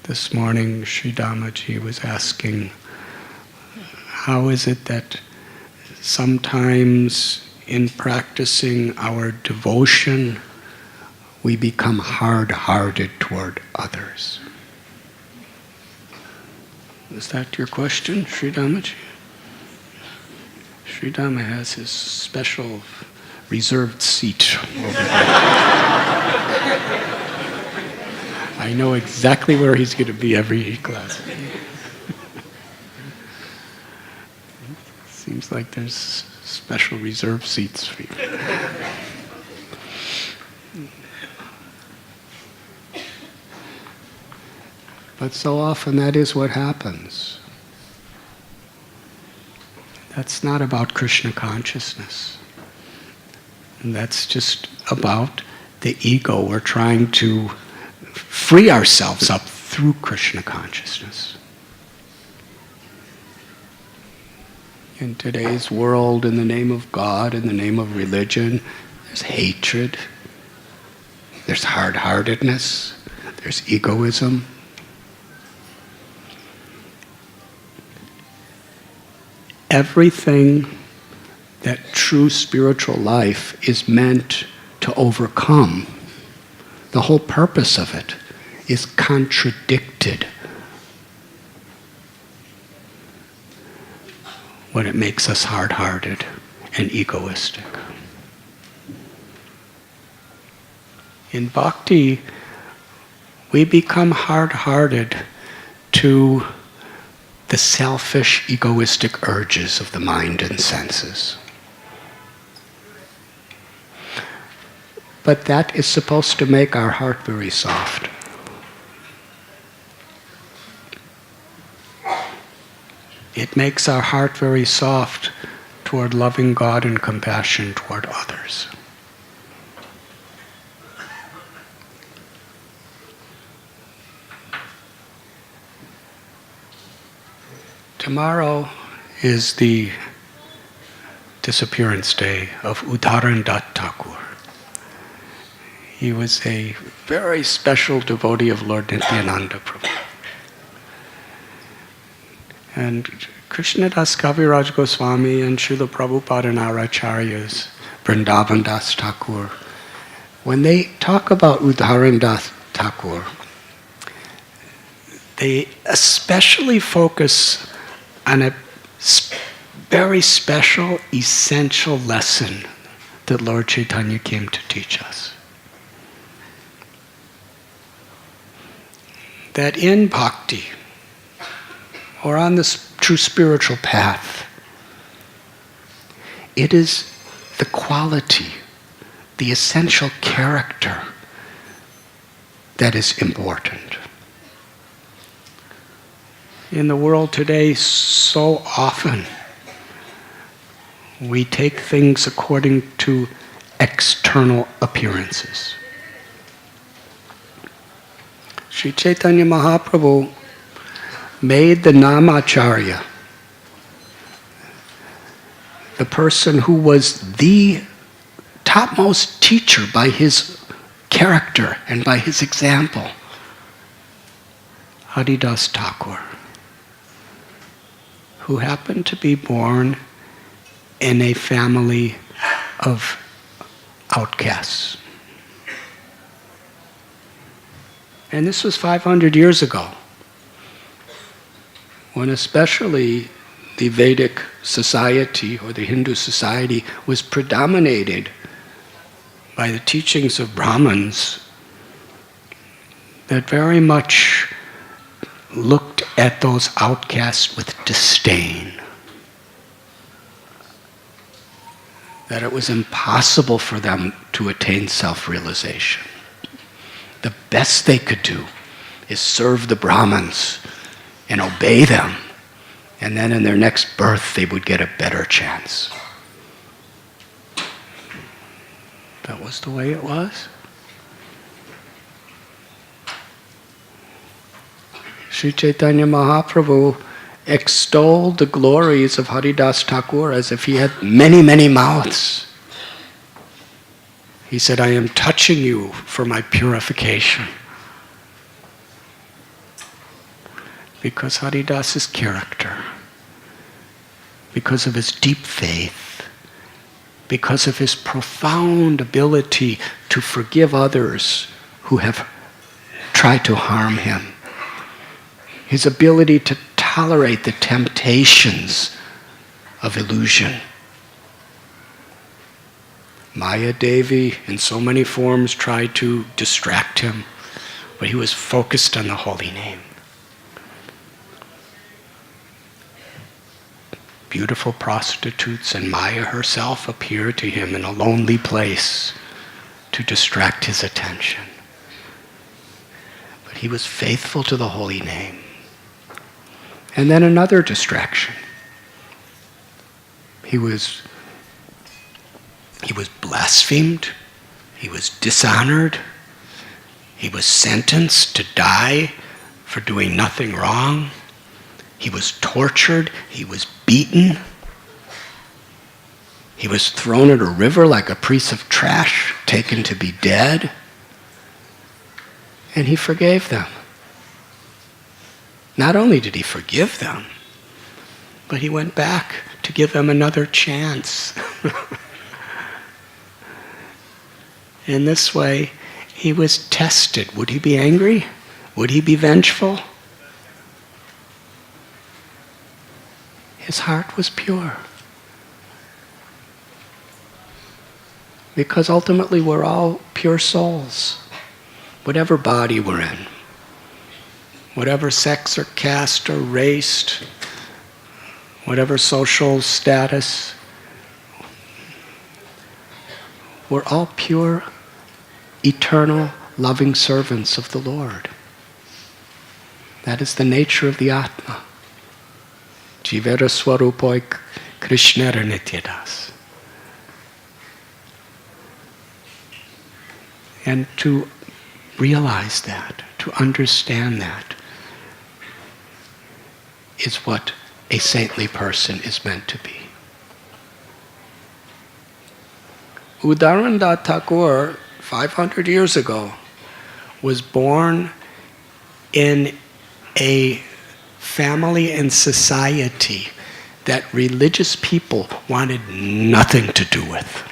This morning, Sri Dhammaji was asking, how is it that sometimes in practicing our devotion, we become hard-hearted toward others? Is that your question, Sri Dhammaji? Sri Dhamma has his special reserved seat over there. I know exactly where he's going to be every class. Seems like there's special reserved seats for you. But so often that is what happens. That's not about Krishna consciousness. And that's just about the ego. We're trying to free ourselves up through Krishna consciousness. In today's world, in the name of God, in the name of religion, there's hatred, there's hard-heartedness, there's egoism. Everything that true spiritual life is meant to overcome, the whole purpose of it is contradicted when it makes us hard-hearted and egoistic. In Bhakti, we become hard-hearted to the selfish, egoistic urges of the mind and senses. But that is supposed to make our heart very soft. It makes our heart very soft toward loving God and compassion toward others. Tomorrow is the disappearance day of Radhanath Thakur. He was a very special devotee of Lord Nityananda Prabhu. And Krishnadas Kaviraj Goswami and Srila Prabhupada and our acharyas, Vrindavan Das Thakur, when they talk about Radhanath Thakur, they especially focus on a very special, essential lesson that Lord Chaitanya came to teach us. That in bhakti, or on this true spiritual path, it is the quality, the essential character that is important. In the world today, so often we take things according to external appearances. Sri Chaitanya Mahaprabhu made the Namacharya, the person who was the topmost teacher by his character and by his example, Haridas Thakur, who happened to be born in a family of outcasts. And this was 500 years ago, when especially the Vedic society or the Hindu society was predominated by the teachings of Brahmins that very much looked at those outcasts with disdain. That it was impossible for them to attain self-realization. The best they could do is serve the Brahmins and obey them, and then in their next birth they would get a better chance. That was the way it was. Sri Chaitanya Mahaprabhu extolled the glories of Haridas Thakur as if he had many, many mouths. He said, I am touching you for my purification. because Haridas's character, because of his deep faith, because of his profound ability to forgive others who have tried to harm him, his ability to tolerate the temptations of illusion. Maya Devi, in so many forms, tried to distract him, but he was focused on the holy name. Beautiful prostitutes and Maya herself appeared to him in a lonely place to distract his attention. But he was faithful to the holy name. And then another distraction. He was blasphemed. He was dishonored. He was sentenced to die for doing nothing wrong. He was tortured. He was beaten. He was thrown in a river like a piece of trash, taken to be dead. And he forgave them. Not only did he forgive them, but he went back to give them another chance. In this way, he was tested. Would he be angry? Would he be vengeful? His heart was pure. Because ultimately we're all pure souls. Whatever body we're in, whatever sex or caste or race, whatever social status, we're all pure, eternal, loving servants of the Lord. That is the nature of the Atma. Jivera Swarupoi Krishnera Nityadas. And to realize that, to understand that, is what a saintly person is meant to be. Udarandath Thakur, 500 years ago, was born in a family and society that religious people wanted nothing to do with.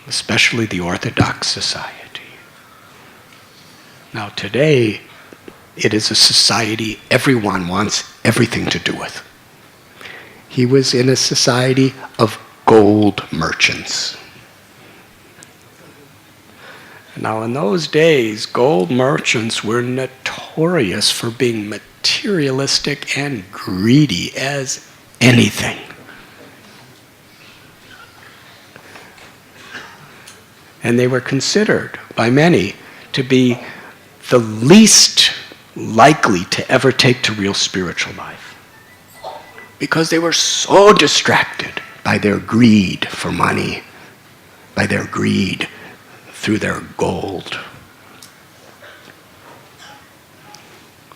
Especially the Orthodox society. Now today, it is a society everyone wants everything to do with. He was in a society of gold merchants. Now in those days, gold merchants were notorious for being materialistic and greedy as anything. And they were considered by many to be the least likely to ever take to real spiritual life. Because they were so distracted by their greed for money, by their greed through their gold.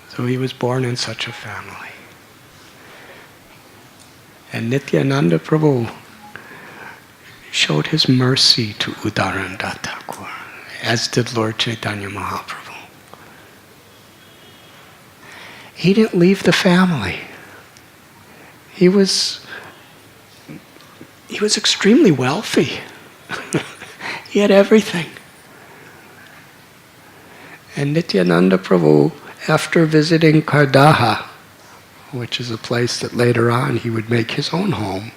So he was born in such a family. And Nityananda Prabhu showed his mercy to Udarandath Thakur, as did Lord Chaitanya Mahaprabhu. He didn't leave the family. He was extremely wealthy. He had everything. And Nityananda Prabhu, after visiting Kardaha, which is a place that later on he would make his own home,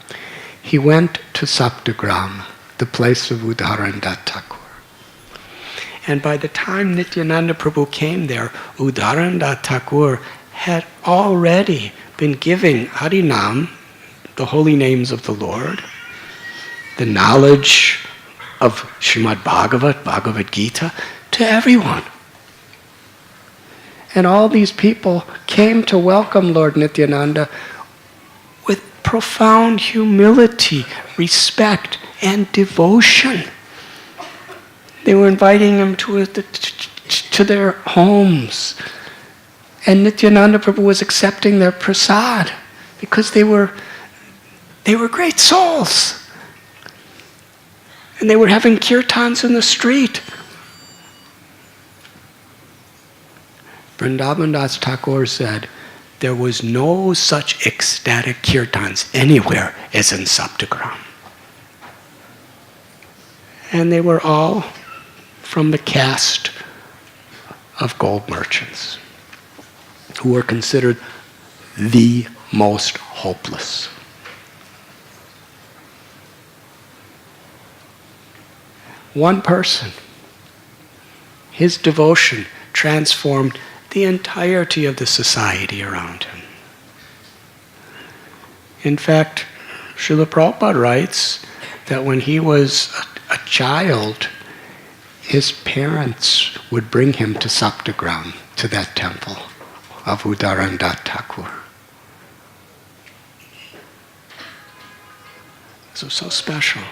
he went to Saptagram, the place of Udarandath Thakur. And by the time Nityananda Prabhu came there, Udarandath Thakur had already been giving Harinam, the holy names of the Lord, the knowledge of Srimad Bhagavat, Bhagavad Gita, to everyone. And all these people came to welcome Lord Nityananda with profound humility, respect, and devotion. They were inviting him to their homes. And Nityananda Prabhu was accepting their prasad because they were great souls. And they were having kirtans in the street. Vrindavan Das Thakur said, there was no such ecstatic kirtans anywhere as in Saptagram. And they were all from the caste of gold merchants, who were considered the most hopeless. One person, his devotion transformed the entirety of the society around him. In fact, Srila Prabhupada writes that when he was a child, his parents would bring him to Saptagram, to that temple of Udarandat Thakur. So special.